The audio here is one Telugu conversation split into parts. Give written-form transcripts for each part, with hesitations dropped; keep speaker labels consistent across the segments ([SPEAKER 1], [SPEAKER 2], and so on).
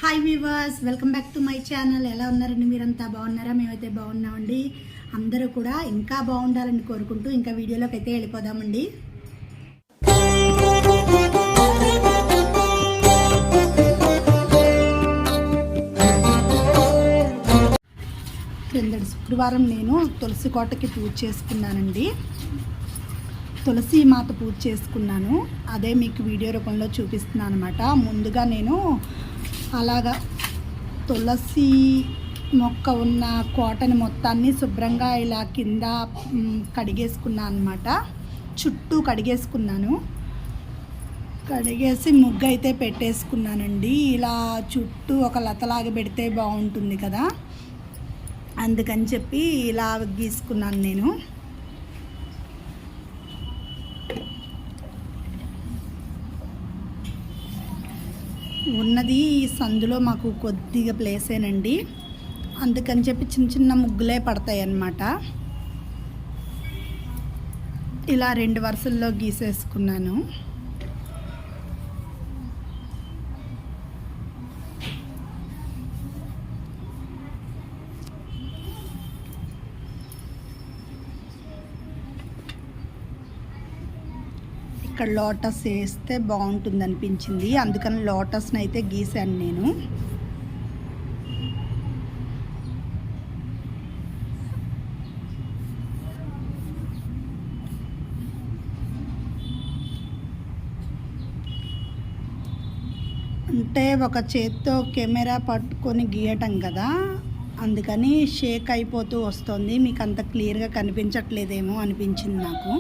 [SPEAKER 1] Hi viewers, welcome back to my channel. ఎలా ఉన్నారండి? మీరంతా బాగున్నారా? మేమైతే బాగున్నామండి. అందరూ కూడా ఇంకా బాగుండాలని కోరుకుంటూ ఇంకా వీడియోలోకి అయితే వెళ్ళిపోదామండి. క్రిందటి శుక్రవారం నేను తులసి కోటకి పూజ చేసుకున్నానండి. తులసి మాత పూజ చేసుకున్నాను. అదే మీకు వీడియో రూపంలో చూపిస్తున్నాను అనమాట. ముందుగా నేను అలాగా తులసి మొక్క ఉన్న కోటని మొత్తాన్ని శుభ్రంగా ఇలా కింద కడిగేసుకున్నాను అనమాట. చుట్టూ కడిగేసుకున్నాను. కడిగేసి ముగ్గు అయితే పెట్టేసుకున్నానండి. ఇలా చుట్టూ ఒక లతలాగా పెడితే బాగుంటుంది కదా, అందుకని చెప్పి ఇలా గీసుకున్నాను నేను. ఉన్నది సందులో మాకు కొద్దిగా ప్లేసేనండి, అందుకని చెప్పి చిన్న చిన్న ముగ్గులే పడతాయి అన్నమాట. ఇలా 2 వరుసల్లో గీసేసుకున్నాను. ఇక్కడ లోటస్ వేస్తే బాగుంటుంది అనిపించింది, అందుకని లోటస్ని అయితే గీసాను నేను. అంటే ఒక చేత్తో కెమెరా పట్టుకొని గీయటం కదా, అందుకని షేక్ అయిపోతూ వస్తుంది. మీకు అంత క్లియర్గా కనిపించట్లేదేమో అనిపించింది నాకు.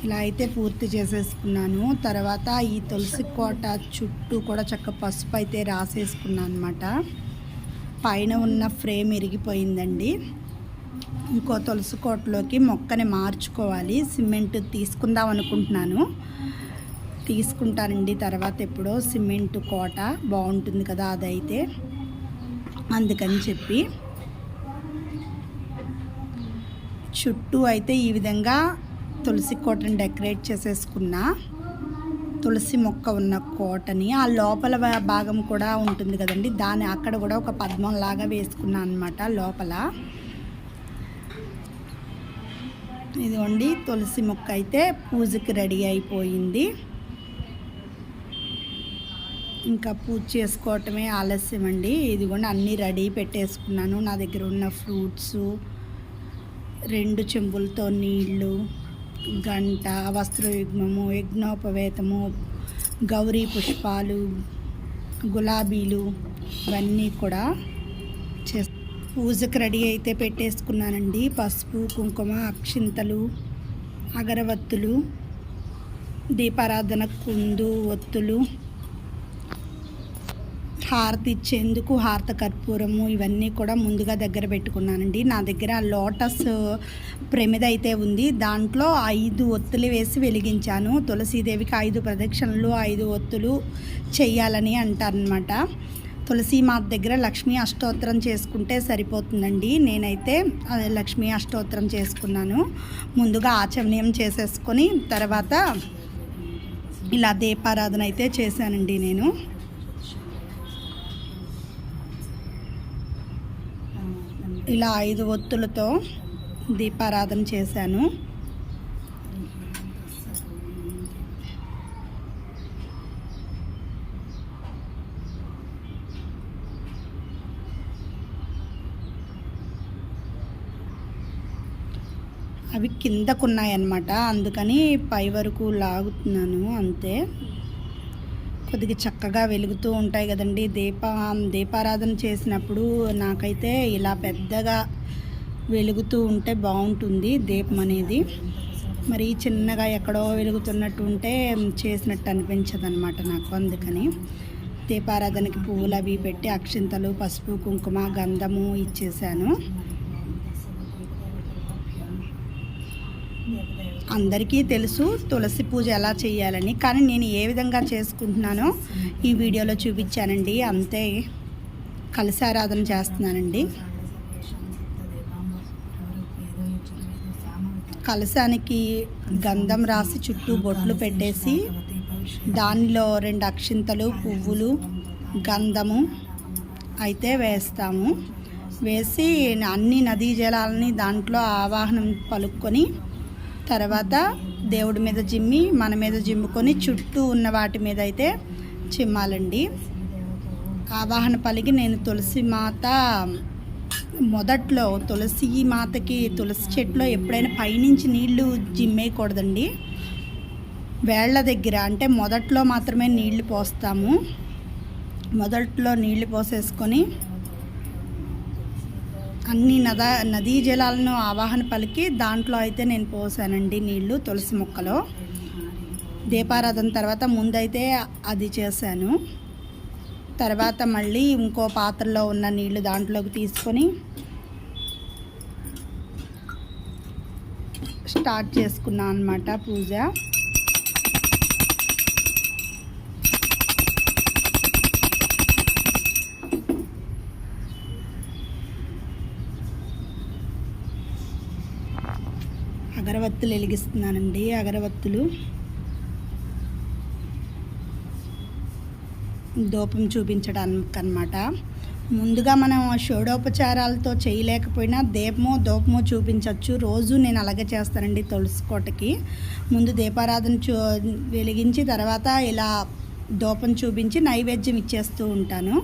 [SPEAKER 1] ఇలా అయితే పూర్తి చేసేసుకున్నాను. తర్వాత ఈ తులసి కోట చుట్టూ కూడా చక్కగా పసుపు అయితే రాసేసుకున్నాను అనమాట. పైన ఉన్న ఫ్రేమ్ ఇరిగిపోయిందండి. ఇంకో తులసి కోటలోకి మొక్కని మార్చుకోవాలి. సిమెంట్ తీసుకుందాం అనుకుంటున్నాను, తీసుకుంటానండి తర్వాత ఎప్పుడో. సిమెంట్ కోట బాగుంటుంది కదా అదైతే, అందుకని చెప్పి చుట్టూ అయితే ఈ విధంగా తులసి కోటని డెకరేట్ చేసేసుకున్నా. తులసి మొక్క ఉన్న కోటని ఆ లోపల భాగం కూడా ఉంటుంది కదండి, దాని అక్కడ కూడా ఒక పద్మం లాగా వేసుకున్నా అనమాట లోపల. ఇదిగోండి తులసి మొక్క అయితే పూజకి రెడీ అయిపోయింది. ఇంకా పూజ చేసుకోవటమే ఆలస్యం అండి. ఇదిగోండి అన్నీ రెడీ పెట్టేసుకున్నాను. నా దగ్గర ఉన్న ఫ్రూట్స్, 2 చెంబులతో నీళ్ళు, గంట, వస్త్రయుగ్మము, యజ్ఞోపవేతము, గౌరీ పుష్పాలు, గులాబీలు ఇవన్నీ కూడా పూజకు రెడీ అయితే పెట్టేసుకున్నానండి. పసుపు, కుంకుమ, అక్షింతలు, అగరవత్తులు, దీపారాధన కుందు, ఒత్తులు, హారతి ఇచ్చేందుకు హారత కర్పూరము ఇవన్నీ కూడా ముందుగా దగ్గర పెట్టుకున్నానండి. నా దగ్గర లోటస్ ప్రమిద అయితే ఉంది, దాంట్లో 5 ఒత్తులు వేసి వెలిగించాను. తులసీదేవికి 5 ప్రదక్షిణలు 5 ఒత్తులు చెయ్యాలని అంటారనమాట. తులసి మాత దగ్గర లక్ష్మీ అష్టోత్తరం చేసుకుంటే సరిపోతుందండి. నేనైతే లక్ష్మీ అష్టోత్తరం చేసుకున్నాను. ముందుగా ఆచమనీయం చేసేసుకొని తర్వాత ఇలా దీపారాధన అయితే చేశానండి నేను. ఇలా 5 ఒత్తులతో దీపారాధన చేశాను. అవి కిందకున్నాయన్నమాట, అందుకని పై వరకు లాగుతున్నాను అంతే. కొద్దిగా చక్కగా వెలుగుతూ ఉంటాయి కదండి దీపారాధన చేసినప్పుడు. నాకైతే ఇలా పెద్దగా వెలుగుతూ ఉంటే బాగుంటుంది దీపం అనేది. మరి చిన్నగా ఎక్కడో వెలుగుతున్నట్టు ఉంటే చేసినట్టు అనిపించదు అనమాట నాకు. అందుకని దీపారాధనకి పువ్వులు అవి పెట్టి అక్షింతలు, పసుపు, కుంకుమ, గంధము ఇచ్చేసాను. అందరికీ తెలుసు తులసి పూజ ఎలా చేయాలని, కానీ నేను ఏ విధంగా చేసుకుంటున్నానో ఈ వీడియోలో చూపించానండి అంతే. కలశారాధన చేస్తున్నానండి. కలశానికి గంధం రాసి చుట్టూ బొట్లు పెట్టేసి దానిలో 2 అక్షింతలు, పువ్వులు, గంధము అయితే వేస్తాము. వేసి అన్ని నదీ జలాలని దాంట్లో ఆవాహనం పలుక్కొని తర్వాత దేవుడి మీద జిమ్మి మన మీద జిమ్ముకొని చుట్టూ ఉన్న వాటి మీద అయితే చిమ్మాలండి. ఆవాహన పలికి నేను తులసి మాత మొదట్లో తులసి మాతకి తులసి చెట్టులో ఎప్పుడైనా పైనుంచి నీళ్లు జిమ్మేయకూడదండి. వేళ్ల దగ్గర అంటే మొదట్లో మాత్రమే నీళ్లు పోస్తాము. మొదట్లో నీళ్లు పోసేసుకొని అన్ని నదీ జలాలను ఆవాహన పలికి దాంట్లో అయితే నేను పోసానండి నీళ్లు తులసి మొక్కలో. దీపారాధన తర్వాత ముందైతే అది చేశాను. తర్వాత మళ్ళీ ఇంకో పాత్రలో ఉన్న నీళ్లు దాంట్లోకి తీసుకొని స్టార్ట్ చేసుకున్నాను అన్నమాట పూజ. అగరవత్తులు వెలిగిస్తున్నానండి. అగరవత్తులు ధూపం చూపించడానికి అన్నమాట. ముందుగా మనం షోడోపచారాలతో చేయలేకపోయినా ధూపము చూపించవచ్చు. రోజు నేను అలాగే చేస్తానండి. తులసి కోటకి ముందు దీపారాధన వెలిగించి తర్వాత ఇలా ధూపం చూపించి నైవేద్యం ఇచ్చేస్తూ ఉంటాను.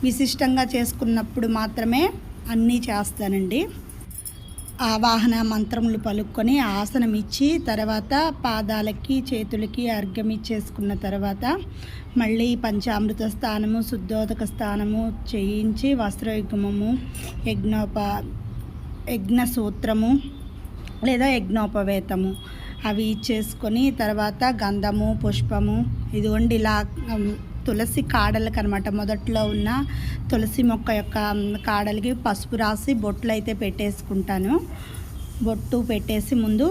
[SPEAKER 1] విశిష్టంగా చేసుకున్నప్పుడు మాత్రమే అన్నీ చేస్తానండి. ఆవాహన మంత్రములు పలుక్కొని ఆసనం ఇచ్చి తర్వాత పాదాలకి చేతులకి అర్ఘ్యం ఇచ్చేసుకున్న తర్వాత మళ్ళీ పంచామృత స్థానము శుద్ధోదక స్థానము చేయించి వస్త్రయుగ్మము యజ్ఞ సూత్రము లేదా యజ్ఞోపవేతము అవి ఇచ్చేసుకొని తర్వాత గంధము పుష్పము ఇదిగోండి ఇలా తులసి కాడలకు అనమాట. మొదట్లో ఉన్న తులసి మొక్క యొక్క కాడలకి పసుపు రాసి బొట్లు అయితే పెట్టేసుకుంటాను. బొట్టు పెట్టేసి ముందు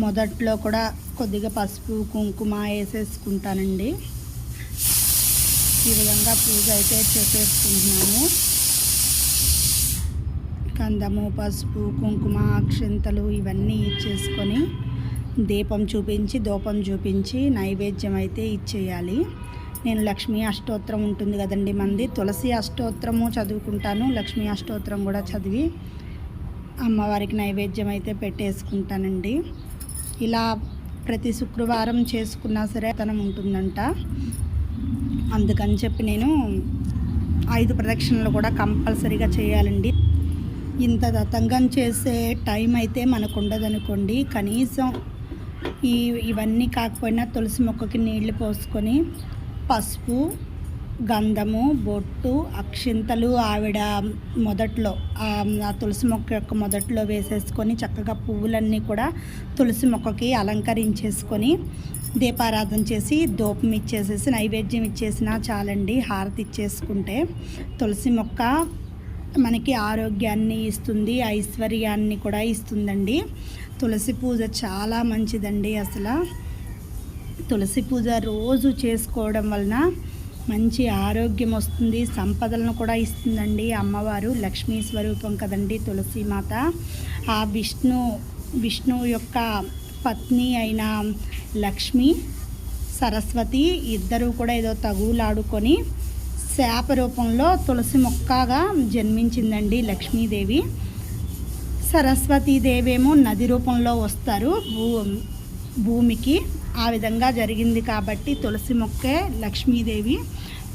[SPEAKER 1] మొదట్లో కూడా కొద్దిగా పసుపు కుంకుమ వేసేసుకుంటానండి. ఈ విధంగా పూజ అయితే చేసేసుకుంటున్నాను. గంధము పసుపు కుంకుమ అక్షంతలు ఇవన్నీ ఇచ్చేసుకొని దీపం చూపించి ధూపం చూపించి నైవేద్యం అయితే ఇచ్చేయాలి. నేను లక్ష్మీ అష్టోత్తరం ఉంటుంది కదండి మంది, తులసి అష్టోత్తరము చదువుకుంటాను. లక్ష్మీ అష్టోత్తరం కూడా చదివి అమ్మవారికి నైవేద్యం అయితే పెట్టేసుకుంటానండి. ఇలా ప్రతి శుక్రవారం చేసుకున్నా సరే తనం ఉంటుందంట. అందుకని చెప్పి నేను 5 ప్రదక్షిణలు కూడా కంపల్సరీగా చేయాలండి. ఇంత దతంగం చేసే టైం అయితే మనకు ఉండదనుకోండి. కనీసం ఇవన్నీ కాకపోయినా తులసి మొక్కకి నీళ్లు పోసుకొని పసుపు గంధము బొట్టు అక్షింతలు ఆవిడ మొదట్లో ఆ తులసి మొక్క యొక్క మొదట్లో వేసేసుకొని చక్కగా పువ్వులన్నీ కూడా తులసి మొక్కకి అలంకరించేసుకొని దీపారాధన చేసి ధూపం ఇచ్చేసేసి నైవేద్యం ఇచ్చేసినా చాలండి. హారతి ఇచ్చేసుకుంటే తులసి మొక్క మనకి ఆరోగ్యాన్ని ఇస్తుంది, ఐశ్వర్యాన్ని కూడా ఇస్తుందండి. తులసి పూజ చాలా మంచిదండి. అసలు తులసి పూజ రోజు చేసుకోవడం వలన మంచి ఆరోగ్యం వస్తుంది, సంపదలను కూడా ఇస్తుందండి. అమ్మవారు లక్ష్మీ స్వరూపం కదండి తులసి మాత. ఆ విష్ణు యొక్క పత్ని అయిన లక్ష్మి సరస్వతి ఇద్దరూ కూడా ఏదో తగులాడుకొని శాప రూపంలో తులసి మొక్కగా జన్మించిందండి లక్ష్మీదేవి. సరస్వతీదేవి ఏమో నది రూపంలో వస్తారు భూమికి. ఆ విధంగా జరిగింది కాబట్టి తులసి మొక్కే లక్ష్మీదేవి.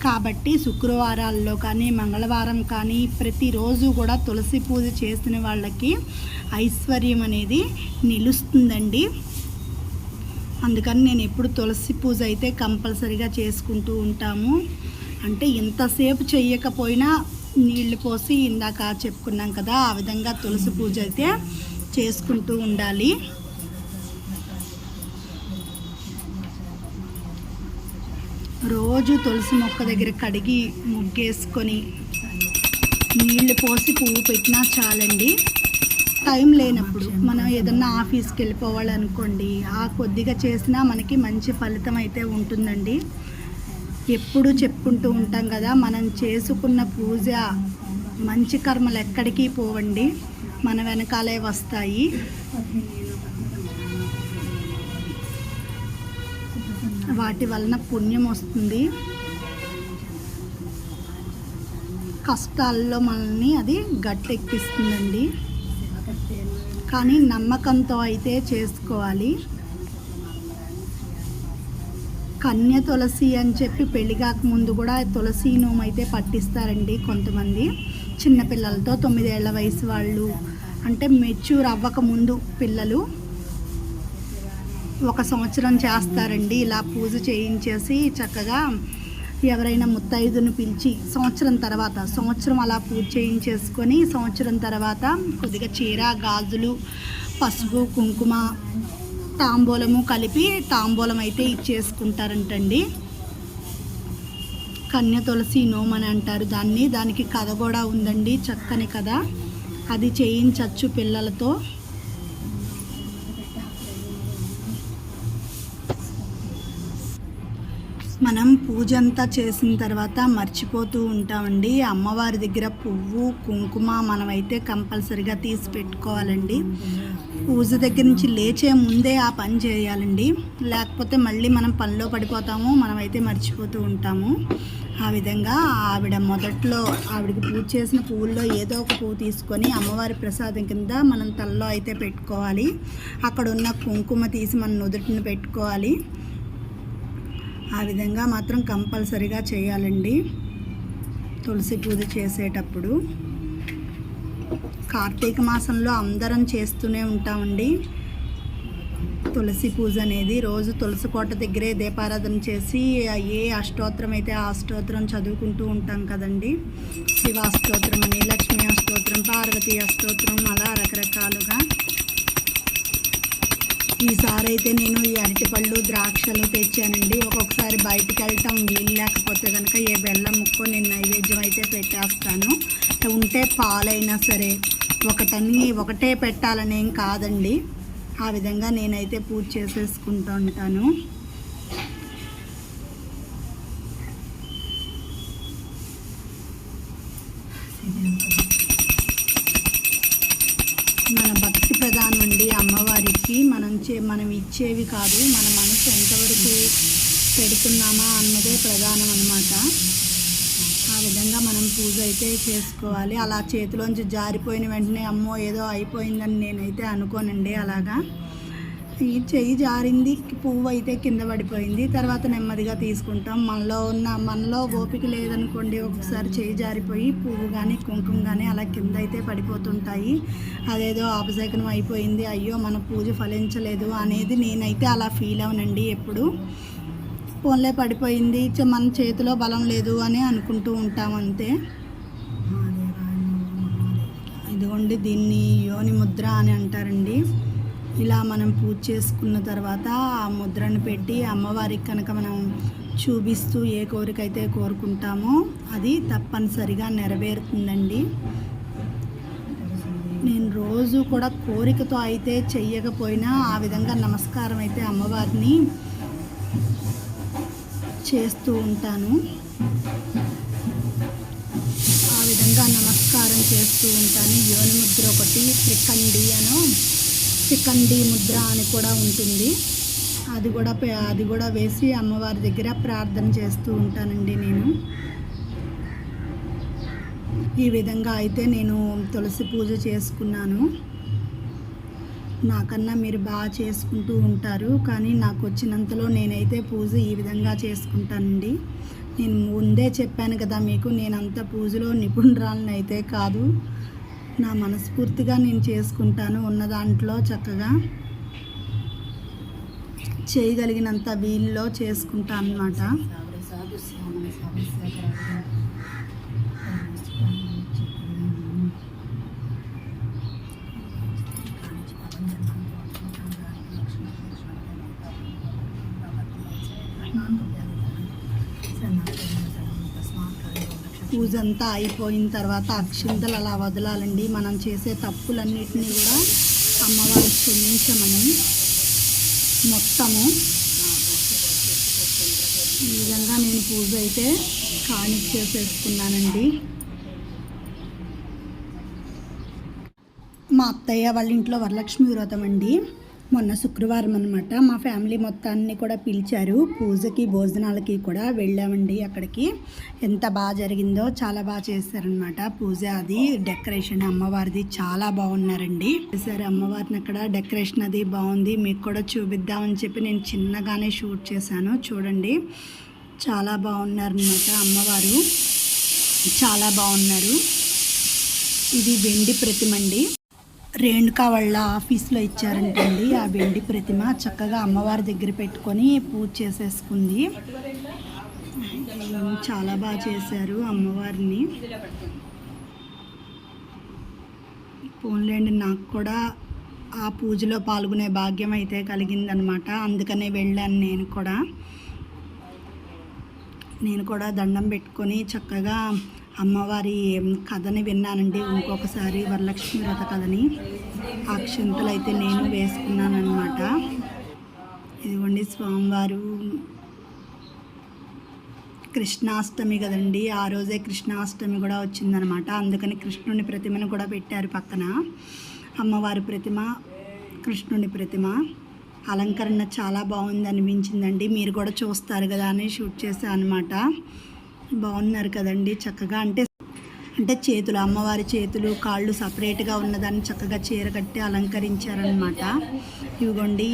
[SPEAKER 1] కాబట్టి శుక్రవారాల్లో కానీ మంగళవారం కానీ ప్రతిరోజు కూడా తులసి పూజ చేసిన వాళ్ళకి ఐశ్వర్యం అనేది నిలుస్తుందండి. అందుకని నేను ఎప్పుడు తులసి పూజ అయితే కంపల్సరీగా చేసుకుంటూ ఉంటాము. అంటే ఎంతసేపు చెయ్యకపోయినా నీళ్లు పోసి ఇందాక చెప్పుకున్నాం కదా, ఆ విధంగా తులసి పూజ అయితే చేసుకుంటూ ఉండాలి. రోజు తులసి మొక్క దగ్గర కడిగి ముగ్గేసుకొని నీళ్లు పోసి పువ్వు పెట్టినా చాలండి. టైం లేనప్పుడు మనం ఏదన్నా ఆఫీస్కి వెళ్ళిపోవాలనుకోండి, ఆ కొద్దిగా చేసినా మనకి మంచి ఫలితం అయితే ఉంటుందండి. ఎప్పుడు చెప్పుకుంటూ ఉంటాం కదా, మనం చేసుకున్న పూజ మంచి కర్మలు ఎక్కడికి పోవండి. మన వెనకాలే వస్తాయి. వాటి వలన పుణ్యం వస్తుంది. కష్టాల్లో మనల్ని అది గట్టెక్కిస్తుందండి. కానీ నమ్మకంతో అయితే చేసుకోవాలి. కన్య తులసి అని చెప్పి పెళ్లి కాకముందు కూడా తులసి నోము అయితే పట్టిస్తారండి కొంతమంది చిన్నపిల్లలతో. 9 ఏళ్ల వయసు వాళ్ళు, అంటే మెచ్యూర్ అవ్వకముందు పిల్లలు 1 సంవత్సరం చేస్తారండి. ఇలా పూజ చేయించేసి చక్కగా ఎవరైనా ముత్తైదును పిలిచి సంవత్సరం అలా పూజ చేయించేసుకొని సంవత్సరం తర్వాత కొద్దిగా చీర, గాజులు, పసుపు, కుంకుమ, తాంబూలము కలిపి తాంబూలం అయితే ఇచ్చేసుకుంటారంటండి. కన్య తులసి నోము అని అంటారు దాన్ని. దానికి కథ కూడా ఉందండి, చక్కని కథ. అది చేయించవచ్చు పిల్లలతో. మనం పూజ అంతా చేసిన తర్వాత మర్చిపోతూ ఉంటామండి. అమ్మవారి దగ్గర పువ్వు, కుంకుమ మనమైతే కంపల్సరిగా తీసి పెట్టుకోవాలండి. పూజ దగ్గర నుంచి లేచే ముందే ఆ పని చేయాలండి. లేకపోతే మళ్ళీ మనం పనిలో పడిపోతాము, మనమైతే మర్చిపోతూ ఉంటాము. ఆ విధంగా మొదట్లో ఆవిడకి పూజ చేసిన పువ్వుల్లో ఏదో ఒక పువ్వు తీసుకొని అమ్మవారి ప్రసాదం కింద మనం తలలో అయితే పెట్టుకోవాలి. అక్కడ ఉన్న కుంకుమ తీసి మన నుదుటిని పెట్టుకోవాలి. ఆ విధంగా మాత్రం కంపల్సరిగా చేయాలండి తులసి పూజ చేసేటప్పుడు. కార్తీక మాసంలో అందరం చేస్తూనే ఉంటామండి తులసి పూజ అనేది. రోజు తులసి కోట దగ్గరే దీపారాధన చేసి ఏ అష్టోత్తరం అయితే ఆ అష్టోత్తరం చదువుకుంటూ ఉంటాం కదండి. శివ అష్టోత్తరం అని, లక్ష్మీ అష్టోత్తరం, పార్వతీ అష్టోత్తరం, అలా రకరకాలుగా. ఈసారి అయితే నేను ఈ అరటిపళ్ళు, ద్రాక్షలు తెచ్చానండి. ఒక్కొక్కసారి బయటికి వెళ్ళటం వీలు లేకపోతే కనుక ఏ బెల్లం ముక్కో నేను నైవేద్యం అయితే పెట్టేస్తాను. ఉంటే పాలైనా సరే ఒకటే పెట్టాలనేం కాదండి. ఆ విధంగా నేనైతే పూజ చేసేసుకుంటూ ఉంటాను. మన భక్తి ప్రధానం అండి అమ్మవారికి. మనం ఇచ్చేవి కాదు, మన మనసు ఎంతవరకు పెడుతున్నామా అన్నదే ప్రధానం అన్నమాట. ఆ విధంగా మనం పూజ అయితే చేసుకోవాలి. అలా చేతిలోంచి జారిపోయిన వెంటనే అమ్మో ఏదో అయిపోయిందని నేనైతే అనుకోనండి. అలాగా ఈ చెయ్యి జారింది, పువ్వు అయితే కింద పడిపోయింది, తర్వాత నెమ్మదిగా తీసుకుంటాం. మనలో ఓపిక లేదనుకోండి, ఒకసారి చెయ్యి జారిపోయి పువ్వు కానీ కుంకుమ కానీ అలా కింద అయితే పడిపోతుంటాయి. అదేదో అపశకనం అయిపోయింది, అయ్యో మన పూజ ఫలించలేదు అనేది నేనైతే అలా ఫీల్ అవనండి ఎప్పుడు. ఫోన్లే పడిపోయింది, మన చేతిలో బలం లేదు అని అనుకుంటూ ఉంటాం అంతే. ఇదిగోండి దీన్ని యోని ముద్ర అని అంటారండి. ఇలా మనం పూజ చేసుకున్న తర్వాత ఆ ముద్రను పెట్టి అమ్మవారికి కనుక మనం చూపిస్తూ ఏ కోరిక అయితే కోరుకుంటామో అది తప్పనిసరిగా నెరవేరుతుందండి. నేను రోజు కూడా కోరికతో అయితే చెయ్యకపోయినా ఆ విధంగా నమస్కారం అయితే అమ్మవారిని చేస్తూ ఉంటాను. ఆ విధంగా నమస్కారం చేస్తూ ఉంటాను. యోని ముద్ర ఒకటి, త్రికండి ముద్ర అని కూడా ఉంటుంది. అది కూడా వేసి అమ్మవారి దగ్గర ప్రార్థన చేస్తూ ఉంటానండి నేను. ఈ విధంగా అయితే నేను తులసి పూజ చేసుకున్నాను. నాకన్నా మీరు బాగా చేసుకుంటూ ఉంటారు, కానీ నాకు వచ్చినంతలో నేనైతే పూజ ఈ విధంగా చేసుకుంటానండి. నేను ముందే చెప్పాను కదా మీకు, నేనంత పూజలో నిపుణురాలని అయితే కాదు. నా మనస్ఫూర్తిగా నేను చేసుకుంటాను. ఉన్న దాంట్లో చక్కగా చేయగలిగినంత వీల్లో చేసుకుంటాను అన్నమాట. పూజ అంతా అయిపోయిన తర్వాత అక్షింతలు అలా వదలాలండి. మనం చేసే తప్పులన్నిటినీ కూడా అమ్మవారు క్షమించమని మొత్తము. ఈ విధంగా నేను పూజ అయితే కానిచ్చేసేసుకున్నానండి. మా అత్తయ్య వాళ్ళ ఇంట్లో వరలక్ష్మి వ్రతం అండి. మొన్న శుక్రవారం అనమాట. మా ఫ్యామిలీ మొత్తాన్ని కూడా పిలిచారు పూజకి భోజనాలకి కూడా వెళ్ళామండి. అక్కడికి ఎంత బాగా జరిగిందో, చాలా బాగా చేశారనమాట పూజ. అది డెకరేషన్ అమ్మవారిది చాలా బాగున్నారండి. సరే అమ్మవారిని అక్కడ డెకరేషన్ అది బాగుంది, మీకు కూడా చూపిద్దామని చెప్పి నేను చిన్నగానే షూట్ చేశాను. చూడండి చాలా బాగున్నారనమాట అమ్మవారు, చాలా బాగున్నారు. ఇది వెండి ప్రతిమ అండి. రేణుకా వాళ్ళ ఆఫీస్లో ఇచ్చారంటండి ఆ వెండి ప్రతిమ. చక్కగా అమ్మవారి దగ్గర పెట్టుకొని పూజ చేసేసుకుంది. చాలా బాగా చేశారు అమ్మవారిని. పోన్లేండి, నాకు కూడా ఆ పూజలో పాల్గొనే భాగ్యం అయితే కలిగిందనమాట. అందుకనే వెళ్ళాను నేను కూడా దండం పెట్టుకొని చక్కగా అమ్మవారి కథని విన్నానండి. ఇంకొకసారి వరలక్ష్మి వ్రత కథని అక్షంతలు అయితే నేను వేసుకున్నాను అనమాట. ఇదిగోండి స్వామివారు కృష్ణాష్టమి కదండి, ఆ రోజే కృష్ణాష్టమి కూడా వచ్చిందనమాట. అందుకని కృష్ణుని ప్రతిమను కూడా పెట్టారు పక్కన. అమ్మవారి ప్రతిమ, కృష్ణుని ప్రతిమ అలంకరణ చాలా బాగుంది అనిపించిందండి. మీరు కూడా చూస్తారు కదా అని షూట్ చేశాను అనమాట. బాగున్నారు కదండి చక్కగా. అంటే చేతులు, అమ్మవారి చేతులు కాళ్ళు సపరేట్గా ఉన్నదాన్ని చక్కగా చీర కట్టి అలంకరించారనమాట. ఇవిగోండి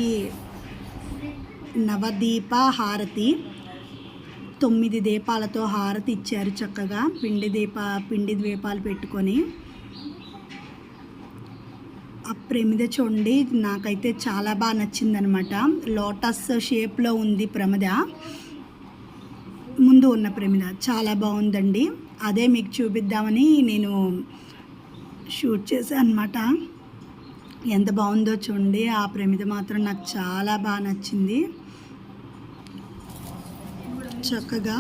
[SPEAKER 1] నవదీప హారతి, 9 దీపాలతో హారతి ఇచ్చారు చక్కగా. పిండి దీపాలు పెట్టుకొని ఆ ప్రమిద చూడండి, నాకైతే చాలా బాగా నచ్చిందనమాట. లోటస్ షేప్లో ఉంది ప్రమిద, ముందు ఉన్న ప్రమిద చాలా బాగుందండి. అదే మీకు చూపిద్దామని నేను షూట్ చేశాను అనమాట. ఎంత బాగుందో చూడండి. ఆ ప్రమిద మాత్రం నాకు చాలా బాగా నచ్చింది. చక్కగా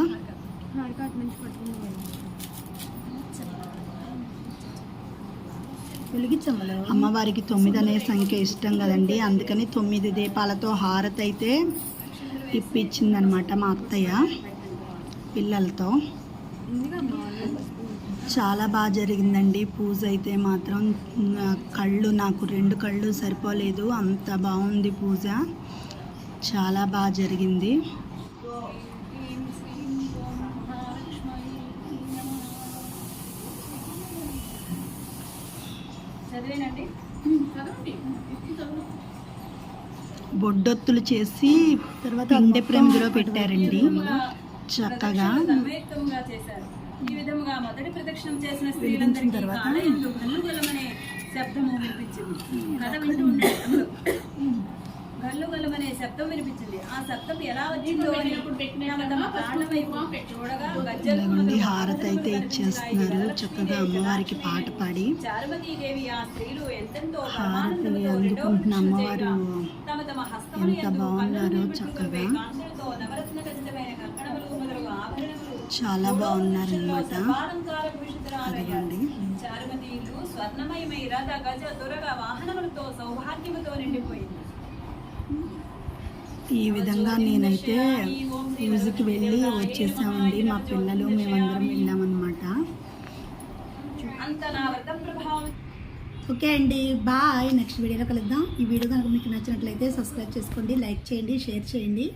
[SPEAKER 1] అమ్మవారికి 9 అనే సంఖ్య ఇష్టం కదండి, అందుకని 9 దీపాలతో హారతి అయితే ఇప్పించిందనమాట మా అత్తయ్య పిల్లలతో. చాలా బాగా జరిగిందండి పూజ అయితే మాత్రం. నాకు 2 కళ్ళు సరిపోలేదు, అంత బాగుంది పూజ. చాలా బాగా జరిగింది. బొడ్డొత్తులు చేసి తర్వాత పిండి ప్రమిదలో పెట్టారండి చక్కగా.
[SPEAKER 2] ఈ విధముగా మొదటి ప్రదక్షిణం చేసిన స్త్రీలందరికీ కాలయందు గల్లుగలమనే శబ్దము వినిపించింది. కథ వింటూ ఉండేటప్పుడు గల్లుగలమనే శబ్దం వినిపించింది. ఆ శబ్దం ఎలా వచ్చిందో అని చూడగా
[SPEAKER 1] గజ్జలు హారతి అయితే ఇచ్చేస్తున్నారు చక్కగా అమ్మవారికి పాట పాడి.
[SPEAKER 2] చారుమతీదేవి ఆ స్త్రీలు ఎంతెంతో
[SPEAKER 1] హారతిని అందుకుంటున్న అమ్మవారు ఎంత బాగున్నారో చక్కగా. చాలా బాగున్నారనమాట. అదిగండి ఈ విధంగా నేనైతే మ్యూజిక్ వెళ్ళి వచ్చేసామండి. మా పిల్లలు మేమందరం వెళ్ళామన్నమాట. ఓకే అండి, బాయ్. నెక్స్ట్ వీడియోలో కలుద్దాం. ఈ వీడియో కనుక మీకు నచ్చినట్లయితే సబ్స్క్రైబ్ చేసుకోండి, లైక్ చేయండి, షేర్ చేయండి.